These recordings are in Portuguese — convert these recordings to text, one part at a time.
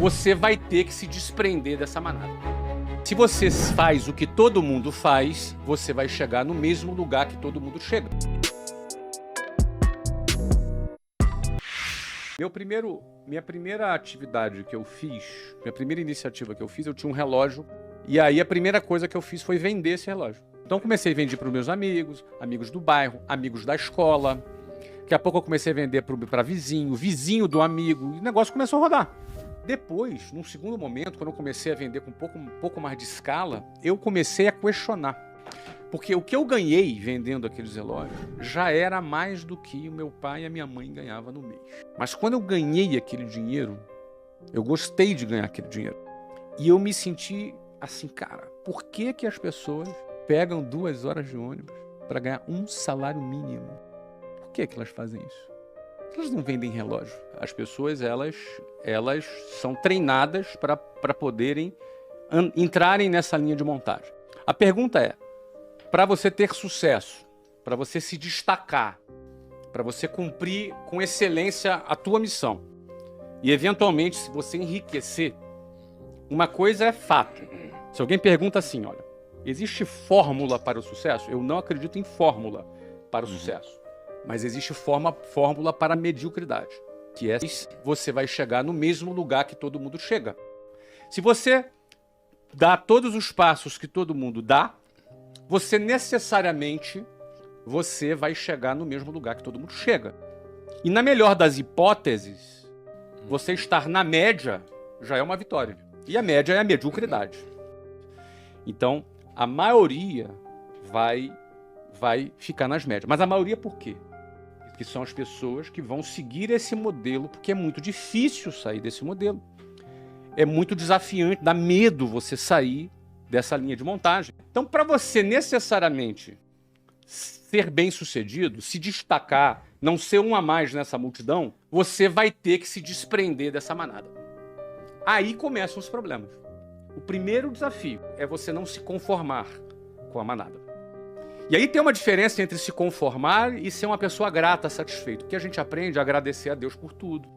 você vai ter que se desprender dessa manada. Se você faz o que todo mundo faz, você vai chegar no mesmo lugar que todo mundo chega. Minha primeira atividade que eu fiz, minha primeira iniciativa que eu fiz, eu tinha um relógio. E aí a primeira coisa que eu fiz foi vender esse relógio. Então comecei a vender para os meus amigos, amigos do bairro, amigos da escola. Daqui a pouco eu comecei a vender para vizinho do amigo. E o negócio começou a rodar. Depois, num segundo momento, quando eu comecei a vender com um pouco mais de escala, eu comecei a questionar. Porque o que eu ganhei vendendo aqueles relógios já era mais do que o meu pai e a minha mãe ganhavam no mês. Mas quando eu ganhei aquele dinheiro, eu gostei de ganhar aquele dinheiro. E eu me senti assim, cara, por que que as pessoas pegam 2 horas de ônibus para ganhar um salário mínimo? Por que que elas fazem isso? Elas não vendem relógio. As pessoas, elas são treinadas para poderem entrarem nessa linha de montagem. A pergunta é, para você ter sucesso, para você se destacar, para você cumprir com excelência a tua missão e, eventualmente, se você enriquecer, uma coisa é fato. Se alguém pergunta assim, olha, existe fórmula para o sucesso? Eu não acredito em fórmula para o sucesso, mas existe fórmula para a mediocridade, que é você vai chegar no mesmo lugar que todo mundo chega. Se você dá todos os passos que todo mundo dá, você necessariamente vai chegar no mesmo lugar que todo mundo chega. E na melhor das hipóteses, você estar na média já é uma vitória. E a média é a mediocridade. Então, a maioria vai ficar nas médias. Mas a maioria por quê? Porque são as pessoas que vão seguir esse modelo, porque é muito difícil sair desse modelo. É muito desafiante, dá medo você sair dessa linha de montagem. Então, para você necessariamente ser bem-sucedido, se destacar, não ser um a mais nessa multidão, você vai ter que se desprender dessa manada. Aí começam os problemas. O primeiro desafio é você não se conformar com a manada. E aí tem uma diferença entre se conformar e ser uma pessoa grata, satisfeita. Porque a gente aprende a agradecer a Deus por tudo.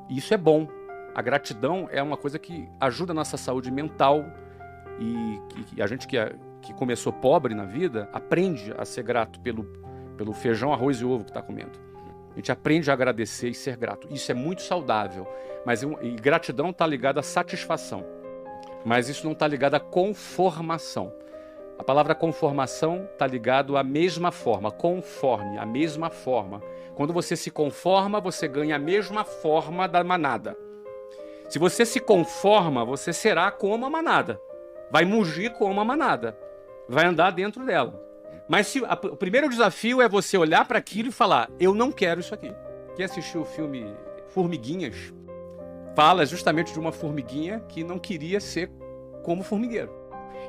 E isso é bom. A gratidão é uma coisa que ajuda a nossa saúde mental. E a gente que começou pobre na vida, aprende a ser grato pelo feijão, arroz e ovo que está comendo. A gente aprende a agradecer e ser grato. Isso é muito saudável. E gratidão está ligada à satisfação. Mas isso não está ligado à conformação. A palavra conformação está ligado à mesma forma. Conforme, a mesma forma. Quando você se conforma, você ganha a mesma forma da manada. Se você se conforma, você será como a manada. Vai mugir como a manada. Vai andar dentro dela. Mas o primeiro desafio é você olhar para aquilo e falar, eu não quero isso aqui. Quem assistiu o filme Formiguinhas, fala justamente de uma formiguinha que não queria ser como formigueiro.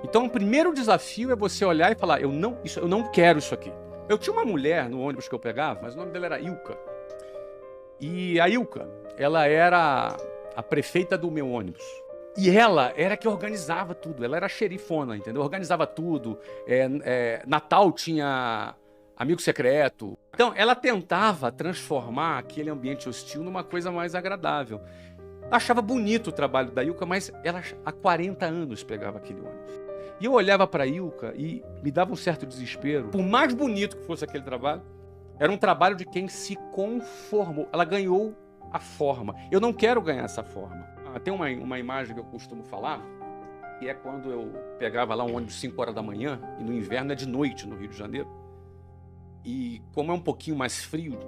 Então o primeiro desafio é você olhar e falar, eu não quero isso aqui. Eu tinha uma mulher no ônibus que eu pegava, mas o nome dela era Ilka. E a Ilka, ela era a prefeita do meu ônibus. E ela era que organizava tudo, ela era a xerifona, entendeu? Organizava tudo, Natal tinha amigo secreto. Então, ela tentava transformar aquele ambiente hostil numa coisa mais agradável. Achava bonito o trabalho da Ilka, mas ela há 40 anos pegava aquele ônibus. E eu olhava para a Ilka e me dava um certo desespero. Por mais bonito que fosse aquele trabalho, era um trabalho de quem se conformou. Ela ganhou a forma. Eu não quero ganhar essa forma. Tem uma imagem que eu costumo falar, que é quando eu pegava lá um ônibus 5 horas da manhã, e no inverno é de noite no Rio de Janeiro. E como é um pouquinho mais frio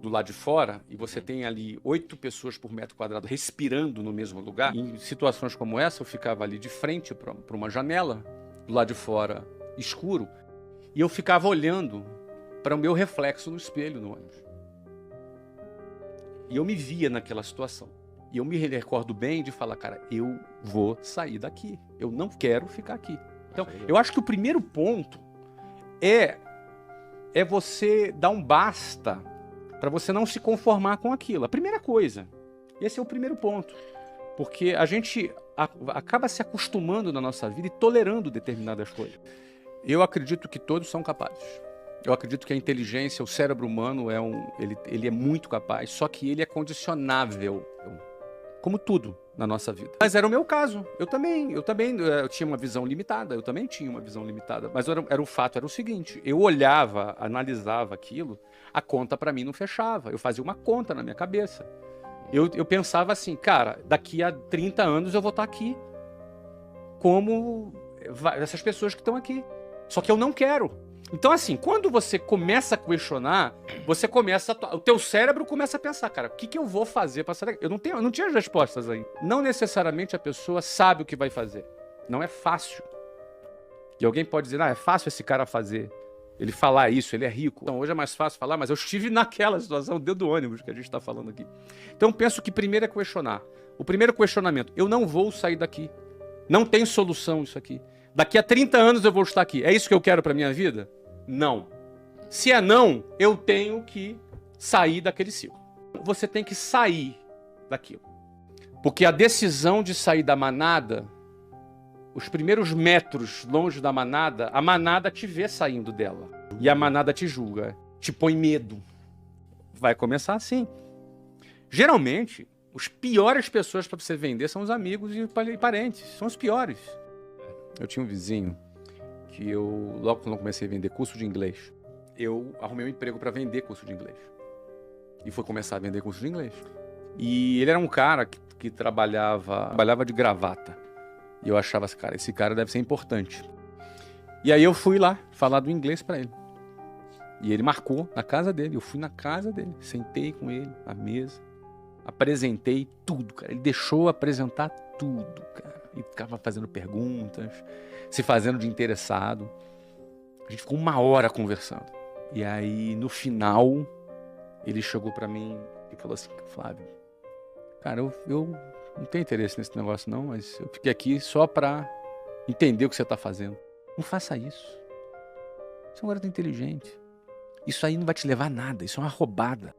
do lado de fora, e você tem ali 8 pessoas por metro quadrado respirando no mesmo lugar, em situações como essa, eu ficava ali de frente para uma janela, do lado de fora escuro, e eu ficava olhando para o meu reflexo no espelho no ônibus. E eu me via naquela situação. E eu me recordo bem de falar, cara, eu vou sair daqui. Eu não quero ficar aqui. Então, eu acho que o primeiro ponto é você dar um basta para você não se conformar com aquilo. A primeira coisa. Esse é o primeiro ponto. Porque a gente acaba se acostumando na nossa vida e tolerando determinadas coisas. Eu acredito que todos são capazes. Eu acredito que a inteligência, o cérebro humano, ele é muito capaz, só que ele é condicionável. Como tudo. na nossa vida. Mas era o meu caso. Eu tinha uma visão limitada. Eu também tinha uma visão limitada. Mas o fato era o seguinte: eu olhava, analisava aquilo, a conta para mim não fechava. Eu fazia uma conta na minha cabeça. Eu pensava assim, cara, daqui a 30 anos eu vou estar aqui como essas pessoas que estão aqui. Só que eu não quero. Então, assim, quando você começa a questionar, o teu cérebro começa a pensar, cara, o que eu vou fazer para sair daqui? Eu não tinha as respostas aí. Não necessariamente a pessoa sabe o que vai fazer. Não é fácil. E alguém pode dizer, é fácil esse cara fazer. Ele falar isso, ele é rico. Então, hoje é mais fácil falar, mas eu estive naquela situação dentro do ônibus que a gente está falando aqui. Então, penso que primeiro é questionar. O primeiro questionamento, eu não vou sair daqui. Não tem solução isso aqui. Daqui a 30 anos eu vou estar aqui. É isso que eu quero para minha vida? Não. Se é não, eu tenho que sair daquele ciclo. Você tem que sair daquilo. Porque a decisão de sair da manada, os primeiros metros longe da manada, a manada te vê saindo dela. E a manada te julga, te põe medo. Vai começar assim. Geralmente, as piores pessoas para você vender são os amigos e parentes. São os piores. Eu tinha um vizinho que logo quando eu comecei a vender curso de inglês, eu arrumei um emprego para vender curso de inglês. E fui começar a vender curso de inglês. E ele era um cara que trabalhava de gravata. E eu achava assim, cara, esse cara deve ser importante. E aí eu fui lá falar do inglês para ele. E ele marcou na casa dele. Eu fui na casa dele, sentei com ele à mesa, apresentei tudo, cara. Ele deixou apresentar tudo, cara. E ficava fazendo perguntas, se fazendo de interessado. A gente ficou 1 hora conversando. E aí, no final, ele chegou pra mim e falou assim, Flávio, cara, eu não tenho interesse nesse negócio não, mas eu fiquei aqui só pra entender o que você tá fazendo. Não faça isso. Você é um garoto inteligente. Isso aí não vai te levar a nada, isso é uma roubada.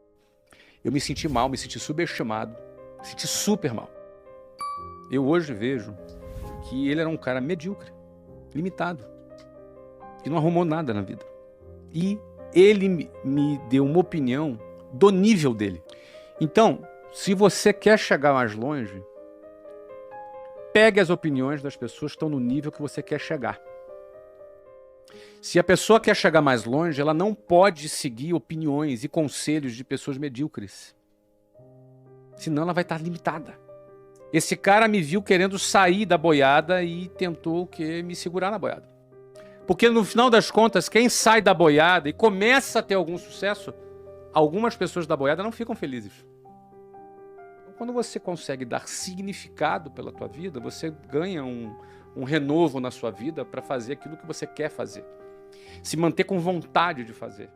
Eu me senti mal, me senti subestimado, me senti super mal. Eu hoje vejo que ele era um cara medíocre, limitado, que não arrumou nada na vida. E ele me deu uma opinião do nível dele. Então, se você quer chegar mais longe, pegue as opiniões das pessoas que estão no nível que você quer chegar. Se a pessoa quer chegar mais longe, ela não pode seguir opiniões e conselhos de pessoas medíocres. Senão ela vai estar limitada. Esse cara me viu querendo sair da boiada e tentou me segurar na boiada. Porque no final das contas, quem sai da boiada e começa a ter algum sucesso, algumas pessoas da boiada não ficam felizes. Quando você consegue dar significado pela tua vida, você ganha um renovo na sua vida para fazer aquilo que você quer fazer. Se manter com vontade de fazer.